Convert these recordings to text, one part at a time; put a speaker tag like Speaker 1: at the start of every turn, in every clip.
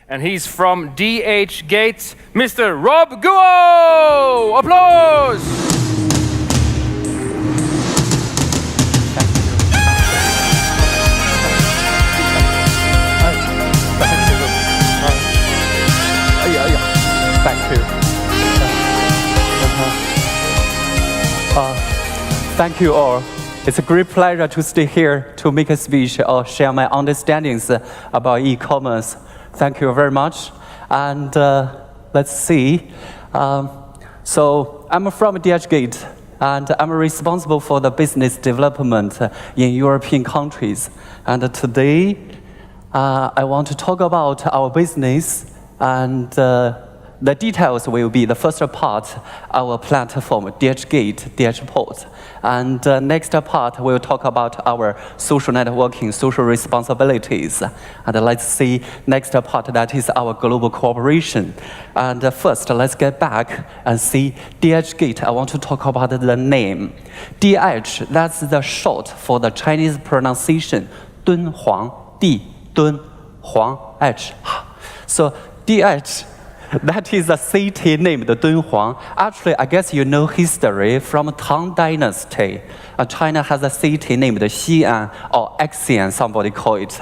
Speaker 1: And he's from DHgate, Mr. Rob Guo! Applause!
Speaker 2: Thank you all. It's a great pleasure to stay here to make a speech or share my understandings about e-commerce. Thank you very much. And let's see. So I'm from DHgate, and I'm responsible for the business development in European countries. And today, I want to talk about our business, and the details will be the first part, our platform, DHgate, DHport. And next part, we'll talk about our social networking, social responsibilities. And let's see next part, that is our global cooperation. And first, let's get back and see DHgate. I want to talk about the name. DH, that's the short for the Chinese pronunciation, Dun Huang, Di, Dun Huang, H. So DH, that is a city named Dunhuang. Actually, I guess you know history from Tang Dynasty. China has a city named Xi'an or Xian, somebody call it.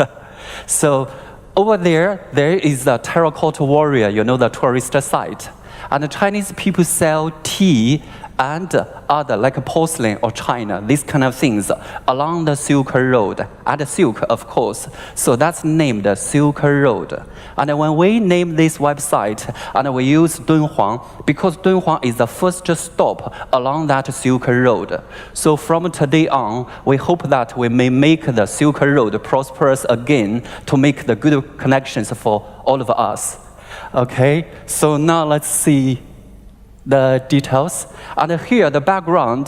Speaker 2: So over there is a terracotta warrior, you know, the tourist site. And the Chinese people sell tea and other, like porcelain or china, these kind of things, along the Silk Road, and silk, of course. So that's named Silk Road. And when we name this website, and we use Dunhuang, because Dunhuang is the first stop along that Silk Road. So from today on, we hope that we may make the Silk Road prosperous again to make the good connections for all of us. Okay, so now let's see the details. And here, the background,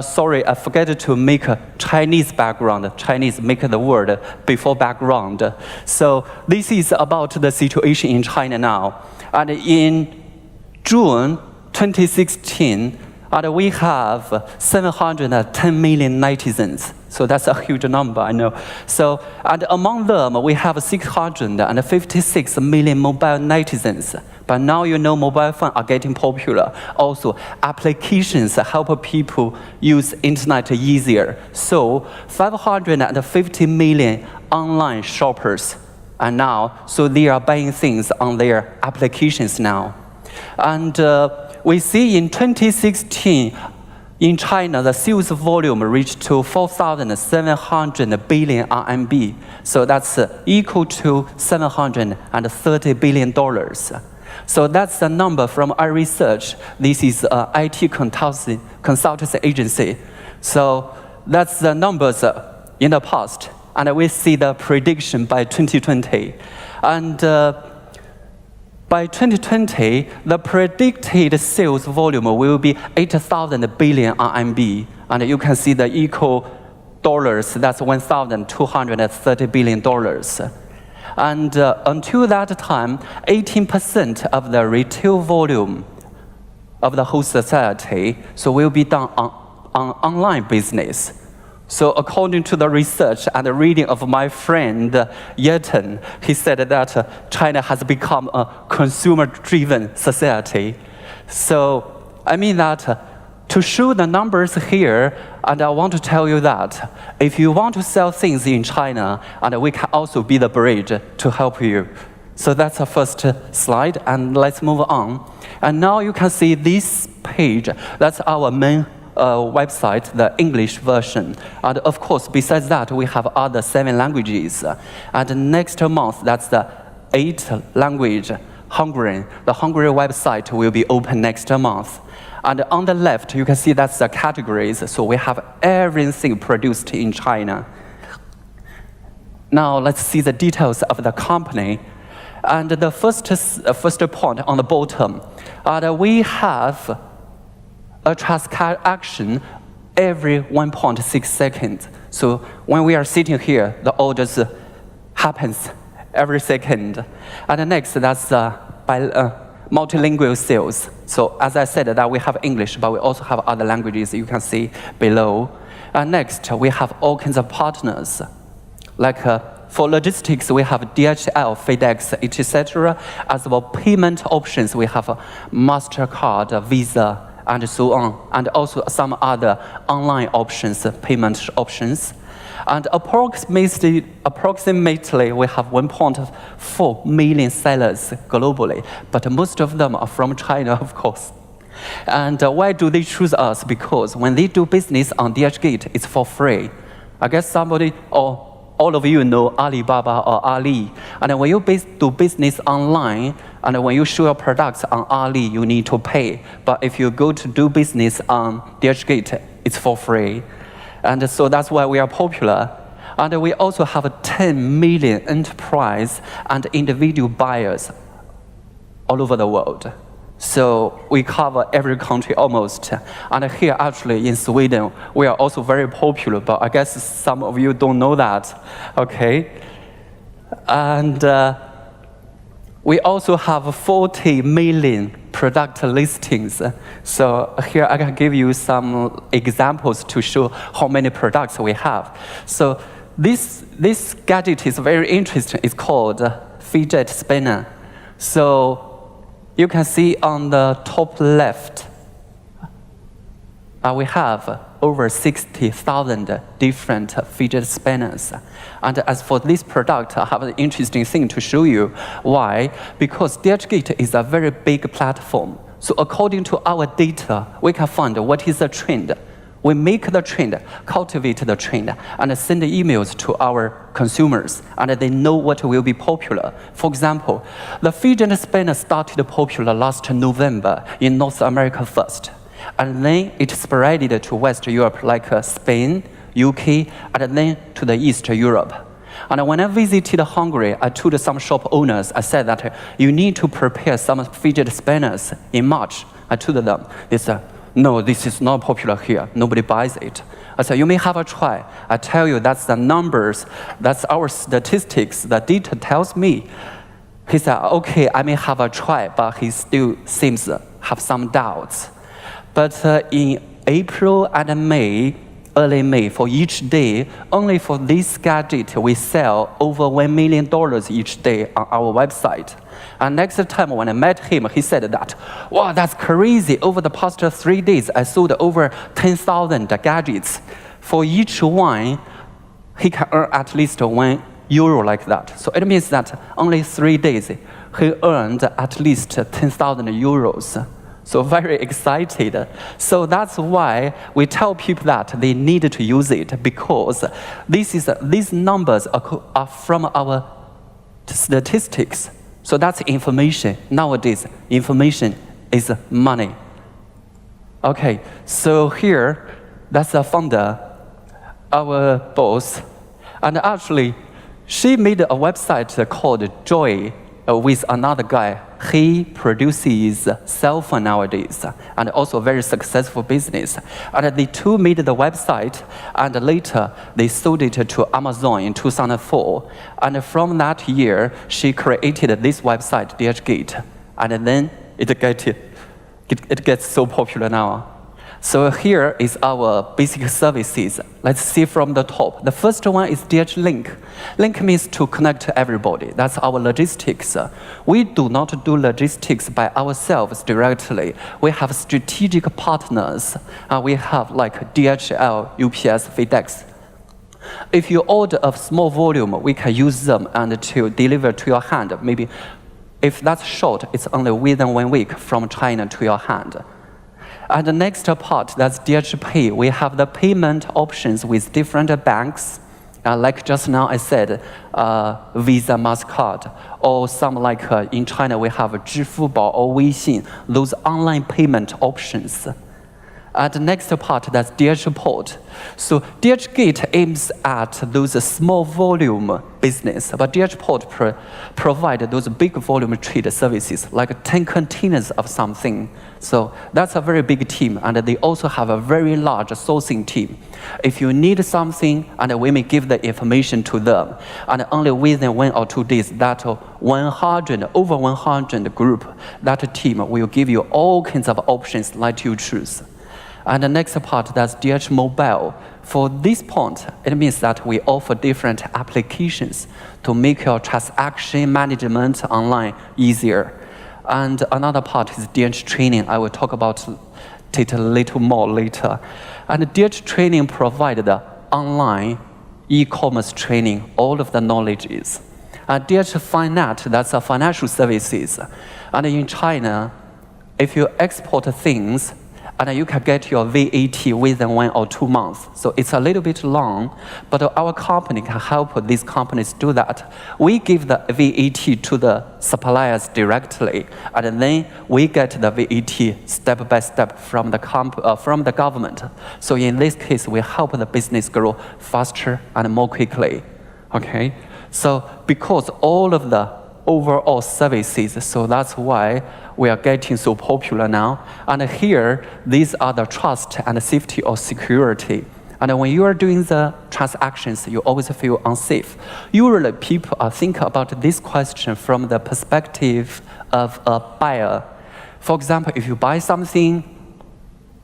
Speaker 2: sorry, I forgot to make a Chinese background. Chinese make the word before background. So this is about the situation in China now. And in June 2016, and we have 710 million netizens. So that's a huge number, I know. So, and among them, we have 656 million mobile netizens. But now you know mobile phones are getting popular. Also, applications help people use internet easier. So, 550 million online shoppers are now, so they are buying things on their applications now. And we see in 2016, in China, the sales volume reached to 4,700 billion RMB. So that's equal to $730 billion. So that's the number from our research. This is an IT consultancy agency. So that's the numbers in the past. And we see the prediction by 2020. And by 2020, the predicted sales volume will be 8,000 billion RMB. And you can see the equal dollars, that's $1,230 billion. And until that time, 18% of the retail volume of the whole society will be done on online business. So according to the research and the reading of my friend Yeton, he said that China has become a consumer-driven society. So I mean that to show the numbers here, and I want to tell you that if you want to sell things in China, and we can also be the bridge to help you. So that's the first slide, and let's move on. And now you can see this page. That's our main website, the English version. And of course, besides that, we have other 7 languages. And next month, that's the 8th language, Hungarian. The Hungarian website will be open next month. And on the left, you can see that's the categories. So we have everything produced in China. Now let's see the details of the company. And the first point on the bottom, we have a transaction every 1.6 seconds. So when we are sitting here, the orders happens every second. And next, that's multilingual sales. So as I said, that we have English, but we also have other languages you can see below. And next, we have all kinds of partners, like for logistics, we have DHL, FedEx, etc. As for payment options, we have MasterCard, Visa, and so on, and also some other online options, payment options. And approximately we have 1.4 million sellers globally, but most of them are from China, of course. And why do they choose us? Because when they do business on DHgate, it's for free. I guess somebody or all of you know Alibaba or Ali. And when you do business online, and when you show your products on Ali, you need to pay. But if you go to do business on DHgate, it's for free. And so that's why we are popular. And we also have 10 million enterprise and individual buyers all over the world. So we cover every country almost. And here actually in Sweden, we are also very popular, but I guess some of you don't know that, okay? And we also have 40 million product listings. So here I can give you some examples to show how many products we have. So this gadget is very interesting. It's called fidget spinner. So you can see on the top left, we have over 60,000 different fidget spinners. And as for this product, I have an interesting thing to show you. Why? Because DHgate is a very big platform. So according to our data, we can find what is the trend. We make the trend, cultivate the trend, and send emails to our consumers, and they know what will be popular. For example, the fidget spinner started popular last November in North America first, and then it spread to West Europe like Spain, UK, and then to the East Europe. And when I visited Hungary, I told some shop owners, I said that you need to prepare some fidget spinners in March. I told them, they said, no, this is not popular here. Nobody buys it. I said, you may have a try. I tell you, that's the numbers. That's our statistics. The data tells me. He said, okay, I may have a try, but he still seems to have some doubts. But in April and May, early May, for each day, only for this gadget, we sell over $1 million each day on our website. And next time when I met him, he said that, wow, that's crazy. Over the past 3 days, I sold over 10,000 gadgets. For each one, he can earn at least €1 like that. So it means that only 3 days, he earned at least 10,000 euros. So very excited. So that's why we tell people that they need to use it, because these numbers are from our statistics. So that's information. Nowadays, information is money. Okay, so here, that's the founder, our boss. And actually, she made a website called Joy with another guy. He produces cell phone nowadays, and also very successful business. And the two made the website, and later they sold it to Amazon in 2004. And from that year, she created this website, DHgate, and then it gets so popular now. So here is our basic services. Let's see from the top. The first one is DH Link. Link means to connect everybody. That's our logistics. We do not do logistics by ourselves directly. We have strategic partners. We have like DHL, UPS, FedEx. If you order a small volume, we can use them and to deliver to your hand. Maybe if that's short, it's only within 1 week from China to your hand. And the next part, that's DHpay. We have the payment options with different banks. Like just now I said, Visa, MasterCard, or some like in China we have 支付宝 or Weixin, those online payment options. And the next part, that's DHport. So DHgate aims at those small volume business, but DHport provide those big volume trade services, like 10 containers of something. So that's a very big team, and they also have a very large sourcing team. If you need something, and we may give the information to them, and only within 1 or 2 days, that over 100 group, that team will give you all kinds of options, let you choose. And the next part, that's DH Mobile. For this point, it means that we offer different applications to make your transaction management online easier. And another part is DH Training. I will talk about it a little more later. And DH Training provides the online e-commerce training, all of the knowledges. DH Finance, that's a financial services. And in China, if you export things, and you can get your VAT within 1 or 2 months. So it's a little bit long, but our company can help these companies do that. We give the VAT to the suppliers directly, and then we get the VAT step by step from the government. So in this case, we help the business grow faster and more quickly. Okay? So because all of the overall services, so that's why we are getting so popular now. And here, these are the trust and safety or security. And when you are doing the transactions, you always feel unsafe. Usually, people are thinking about this question from the perspective of a buyer. For example, if you buy something,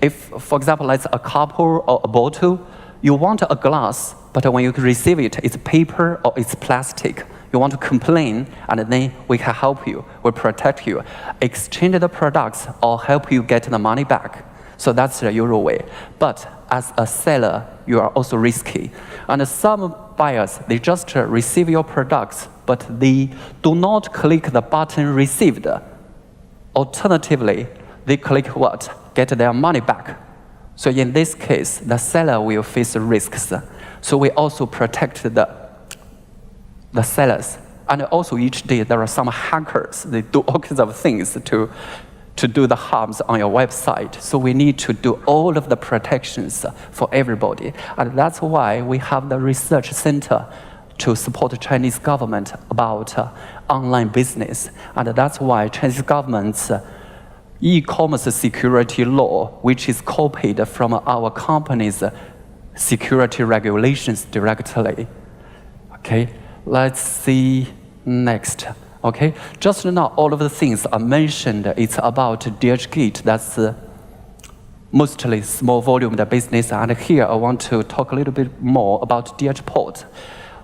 Speaker 2: for example, like a couple or a bottle, you want a glass, but when you receive it, it's paper or it's plastic. You want to complain, and then we can help you, we protect you, exchange the products, or help you get the money back. So that's the usual way. But as a seller, you are also risky. And some buyers, they just receive your products, but they do not click the button received. Alternatively, they click what? Get their money back. So in this case, the seller will face risks. So we also protect the sellers. And also each day there are some hackers. They do all kinds of things to do the harms on your website. So we need to do all of the protections for everybody. And that's why we have the research center to support the Chinese government about online business. And that's why Chinese government's e-commerce security law, which is copied from our company's security regulations directly. Okay. Let's see next. Okay, just now all of the things are mentioned. It's about DHgate. That's mostly small volume business. And here I want to talk a little bit more about DH port.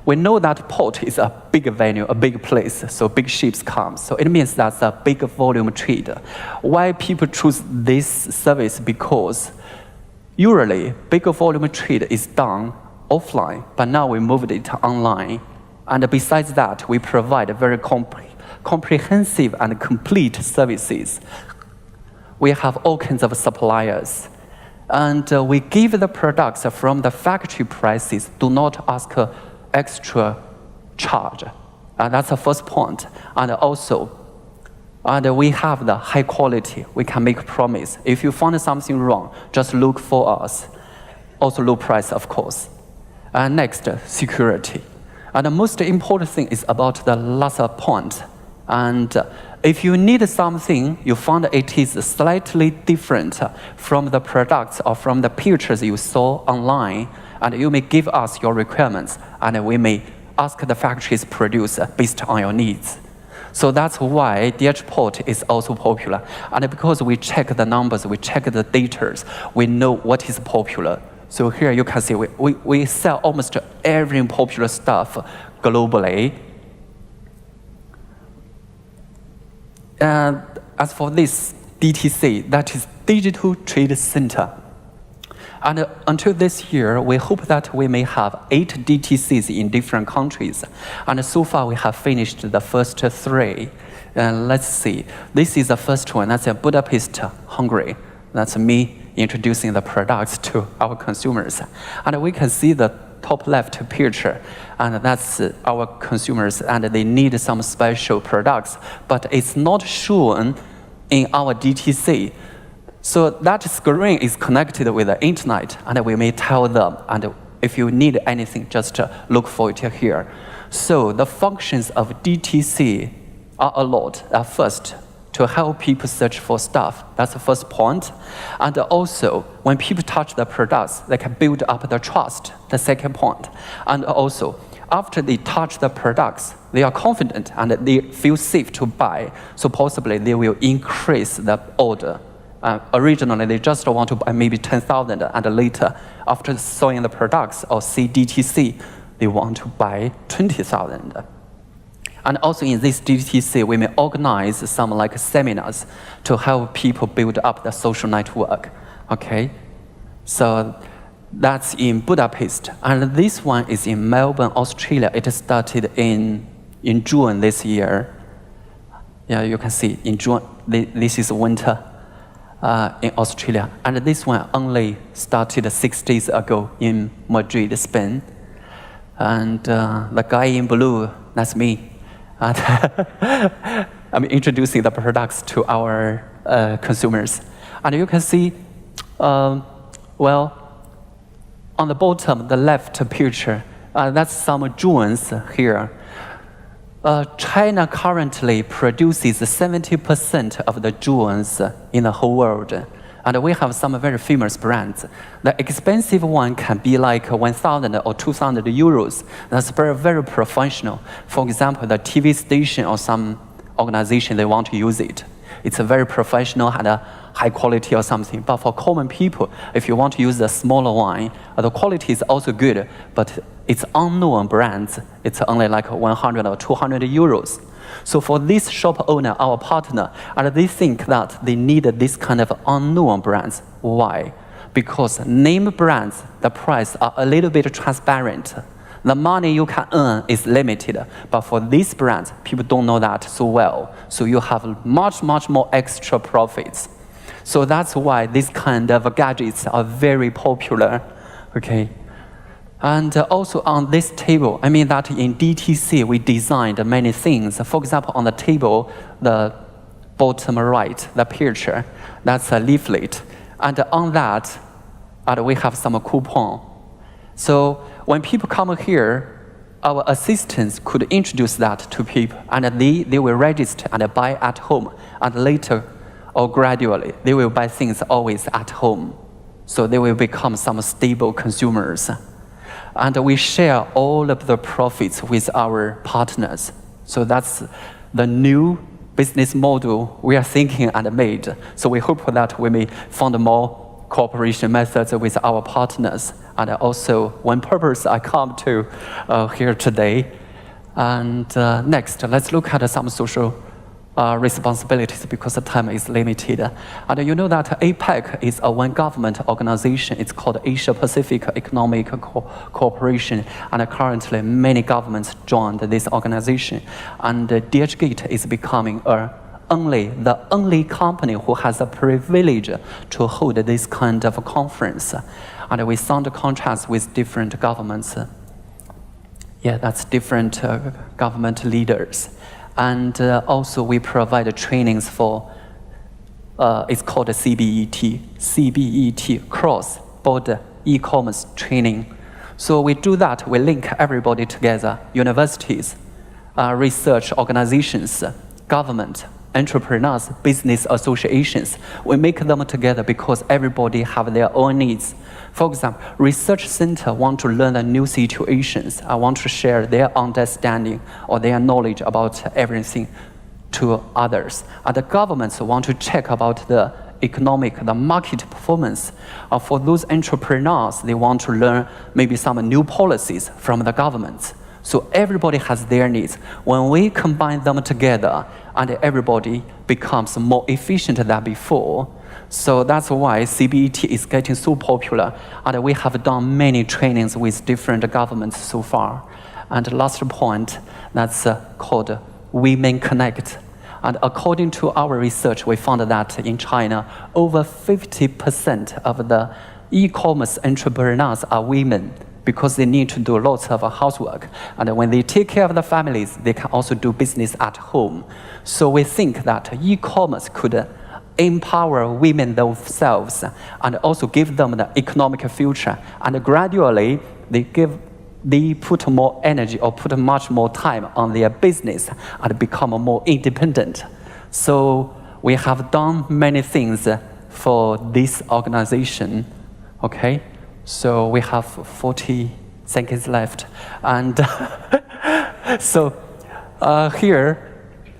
Speaker 2: We know that port is a big venue, a big place, so big ships come. So it means that's a big volume trade. Why people choose this service? Because usually big volume trade is done offline, but now we moved it online. And besides that, we provide very comprehensive and complete services. We have all kinds of suppliers. And we give the products from the factory prices, do not ask extra charge. That's the first point. And also, we have the high quality. We can make promise. If you find something wrong, just look for us. Also low price, of course. Next, security. And the most important thing is about the last point. And if you need something, you find it is slightly different from the products or from the pictures you saw online, and you may give us your requirements, and we may ask the factories produce based on your needs. So that's why DH port is also popular. And because we check the numbers, we check the data, we know what is popular. So here you can see we sell almost every popular stuff globally. And as for this DTC, that is Digital Trade Center. And until this year, we hope that we may have 8 DTCs in different countries. And so far, we have finished the first 3. And let's see. This is the first one. That's in Budapest, Hungary. That's me introducing the products to our consumers. And we can see the top left picture, and that's our consumers, and they need some special products, but it's not shown in our DTC. So that screen is connected with the internet, and we may tell them, and if you need anything, just look for it here. So the functions of DTC are a lot. First, to help people search for stuff. That's the first point. And also, when people touch the products, they can build up the trust, the second point. And also, after they touch the products, they are confident and they feel safe to buy. So possibly they will increase the order. Originally, they just want to buy maybe 10,000, and later, after selling the products or DTC, they want to buy 20,000. And also in this DTC, we may organize some like seminars to help people build up the social network. Okay, so that's in Budapest, and this one is in Melbourne, Australia. It started in June this year. Yeah, you can see in June. This is winter in Australia, and this one only started 6 days ago in Madrid, Spain. And the guy in blue, that's me. And I'm introducing the products to our consumers. And you can see, well, on the bottom, the left picture, that's some jewels here. China currently produces 70% of the jewels in the whole world. And we have some very famous brands. The expensive one can be like 1,000 or 2,000 euros. That's very, very professional. For example, the TV station or some organization, they want to use it. It's a very professional and a high quality or something. But for common people, if you want to use the smaller one, the quality is also good, but it's unknown brands. It's only like 100 or 200 euros. So for this shop owner, our partner, and they think that they need this kind of unknown brands. Why? Because name brands, the price are a little bit transparent. The money you can earn is limited. But for these brands, people don't know that so well. So you have much, much more extra profits. So that's why these kind of gadgets are very popular. Okay. And also on this table, I mean that in DTC, we designed many things. For example, on the table, the bottom right, the picture, that's a leaflet. And on that, we have some coupon. So when people come here, our assistants could introduce that to people, and they will register and buy at home. And later, or gradually, they will buy things always at home. So they will become some stable consumers. And we share all of the profits with our partners. So that's the new business model we are thinking and made. So we hope that we may find more cooperation methods with our partners. And also, one purpose I come to here today. And next, let's look at some social responsibilities because the time is limited. And you know that APEC is a one government organization. It's called Asia Pacific Economic Cooperation. And currently many governments joined this organization. And DHgate is becoming the only company who has the privilege to hold this kind of conference. And we signed contracts with different governments. Yeah, that's different government leaders. And also we provide trainings for, it's called CBET, cross-border e-commerce training. So we do that, we link everybody together, universities, research organizations, government, entrepreneurs, business associations. We make them together because everybody have their own needs. For example, research center want to learn the new situations. I want to share their understanding or their knowledge about everything to others. And the governments want to check about the market performance. For those entrepreneurs, they want to learn maybe some new policies from the governments. So everybody has their needs. When we combine them together, and everybody becomes more efficient than before. So that's why CBET is getting so popular. And we have done many trainings with different governments so far. And last point, that's called Women Connect. And according to our research, we found that in China, over 50% of the e-commerce entrepreneurs are women, because they need to do lots of housework. And when they take care of the families, they can also do business at home. So we think that e-commerce could empower women themselves and also give them the economic future. And gradually, they put more energy or put much more time on their business and become more independent. So we have done many things for this organization, okay? So we have 40 seconds left. And so here,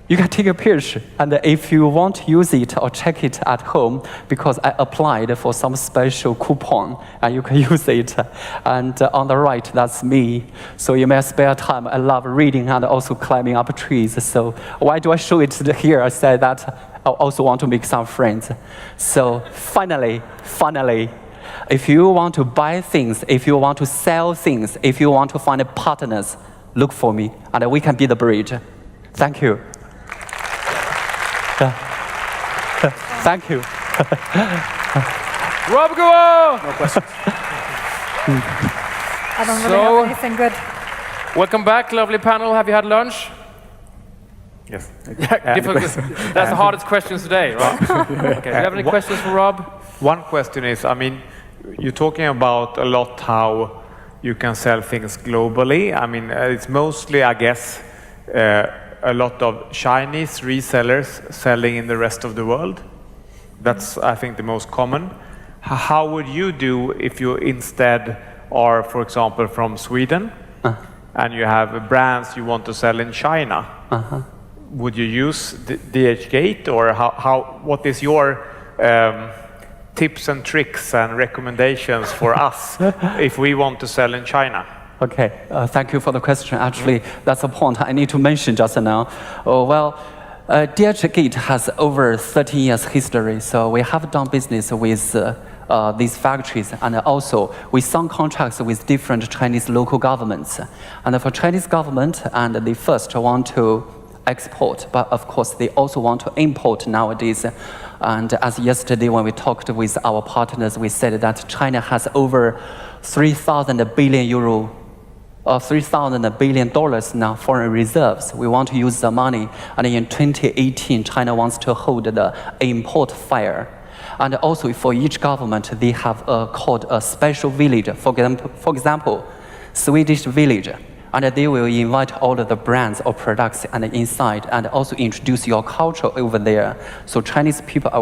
Speaker 2: You can take a picture, and if you want to use it or check it at home, because I applied for some special coupon, and you can use it. And on the right, that's me. So in my spare time, I love reading and also climbing up trees. So why do I show it here? I said that I also want to make some friends. So finally, if you want to buy things, if you want to sell things, if you want to find partners, look for me, and we can be the bridge. Thank you. Thank you.
Speaker 1: Rob Guo!
Speaker 3: No questions.
Speaker 4: I don't really have anything good.
Speaker 1: Welcome back, lovely panel. Have you had lunch?
Speaker 3: Yes.
Speaker 1: That's the hardest questions today, right? Okay. Do you have any questions for Rob?
Speaker 5: One question is, I mean, you're talking about a lot how you can sell things globally. I mean, it's mostly, I guess, a lot of Chinese resellers selling in the rest of the world. That's, I think, the most common. How would you do if you instead are, for example, from Sweden, and you have brands you want to sell in China? Would you use DHgate, or what is your tips and tricks and recommendations for us if we want to sell in China?
Speaker 2: Okay, thank you for the question. Actually, that's a point I need to mention just now. DHgate has over 30 years history, so we have done business with these factories, and also we signed contracts with different Chinese local governments. And for Chinese government, and they first want to export, but of course they also want to import nowadays. And as yesterday when we talked with our partners, we said that China has over 3,000 billion euro $3,000 billion now foreign reserves. We want to use the money, and in 2018, China wants to hold the import fair. And also for each government, they have called a special village. For example, Swedish village, and they will invite all of the brands or products and inside, and also introduce your culture over there. So Chinese people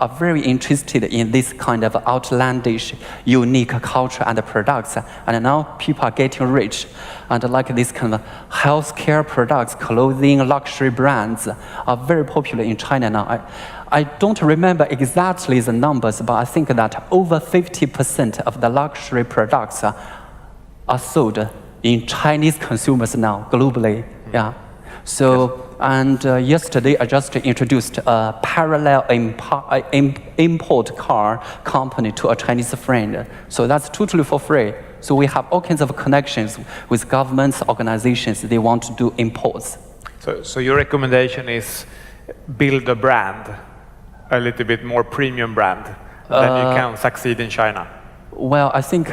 Speaker 2: are very interested in this kind of outlandish, unique culture and products. And now people are getting rich. And like this kind of healthcare products, clothing, luxury brands are very popular in China now. I don't remember exactly the numbers, but I think that over 50% of the luxury products are sold in Chinese consumers now, globally. Yeah. So, and yesterday I just introduced a parallel import car company to a Chinese friend. So that's totally for free. So we have all kinds of connections with governments, organizations. They want to do imports.
Speaker 5: So your recommendation is build a brand, a little bit more premium brand, then you can succeed in China.
Speaker 2: Well, I think,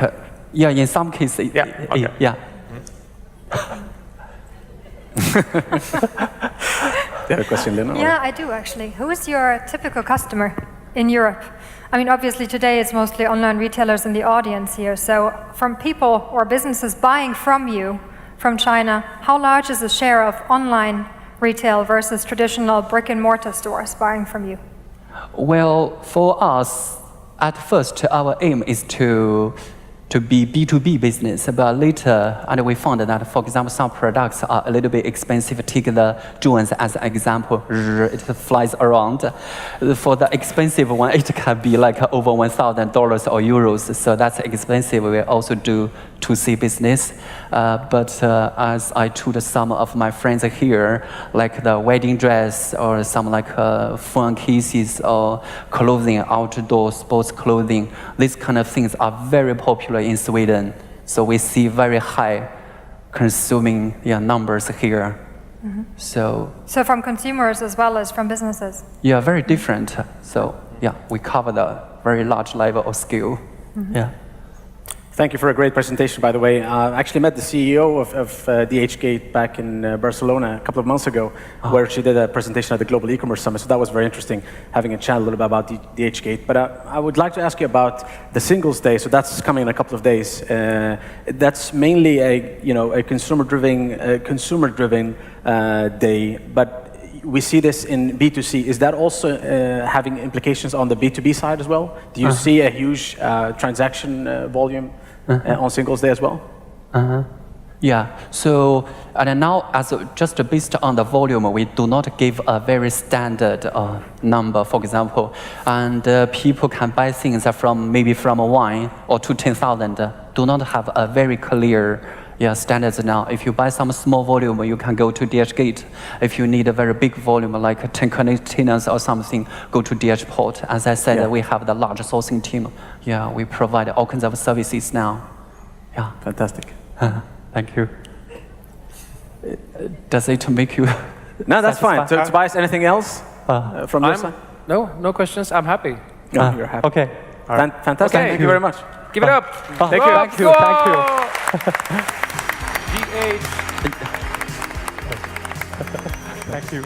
Speaker 2: yeah, in some cases,
Speaker 5: yeah. Okay.
Speaker 2: Yeah.
Speaker 3: Do you have a question, Lena?
Speaker 4: Yeah, I do actually. Who is your typical customer in Europe? I mean, obviously today it's mostly online retailers in the audience here. So from people or businesses buying from you, from China, how large is the share of online retail versus traditional brick and mortar stores buying from you?
Speaker 2: Well, for us, at first, our aim is to be B2B business, but later, and we found that, for example, some products are a little bit expensive. Take the drones as an example. It flies around. For the expensive one, it can be like over $1,000 or euros, so that's expensive. We also do 2C business. But as I told some of my friends here, like the wedding dress or some like phone cases or clothing, outdoor sports clothing, these kind of things are very popular in Sweden. So we see very high consuming numbers here. Mm-hmm. So
Speaker 4: from consumers as well as from businesses?
Speaker 2: Yeah, very different. So yeah, we cover the very large level of scale. Mm-hmm. Yeah.
Speaker 3: Thank you for a great presentation, by the way. I actually met the CEO of DHgate back in Barcelona a couple of months ago, where she did a presentation at the Global eCommerce Summit. So that was very interesting, having a chat a little bit about DHgate. But I would like to ask you about the Singles Day. So that's coming in a couple of days. That's mainly a consumer-driven day. But we see this in B2C. Is that also having implications on the B2B side as well? Do you see a huge transaction volume on Singles Day as well?
Speaker 2: Yeah, so and now just based on the volume, we do not give a very standard number, for example, and people can buy things from maybe from 1 or to 10,000. Do not have a very clear standards now. If you buy some small volume, you can go to DHgate. If you need a very big volume, like 10 containers or something, go to DHport. As I said, we have the large sourcing team. Yeah, we provide all kinds of services now. Yeah.
Speaker 3: Fantastic.
Speaker 2: Thank you. Does it make you
Speaker 3: No, that's fine. So,
Speaker 2: satisfied?
Speaker 3: Tobias, anything else from your side?
Speaker 1: No questions. I'm happy.
Speaker 3: No, you're happy.
Speaker 2: Okay.
Speaker 3: Fantastic.
Speaker 1: Okay.
Speaker 3: Thank you very much.
Speaker 1: Give it up.
Speaker 2: Thank you.
Speaker 1: Let's
Speaker 2: Thank you.
Speaker 1: go.
Speaker 2: Thank you.
Speaker 1: DH.
Speaker 2: Thank you.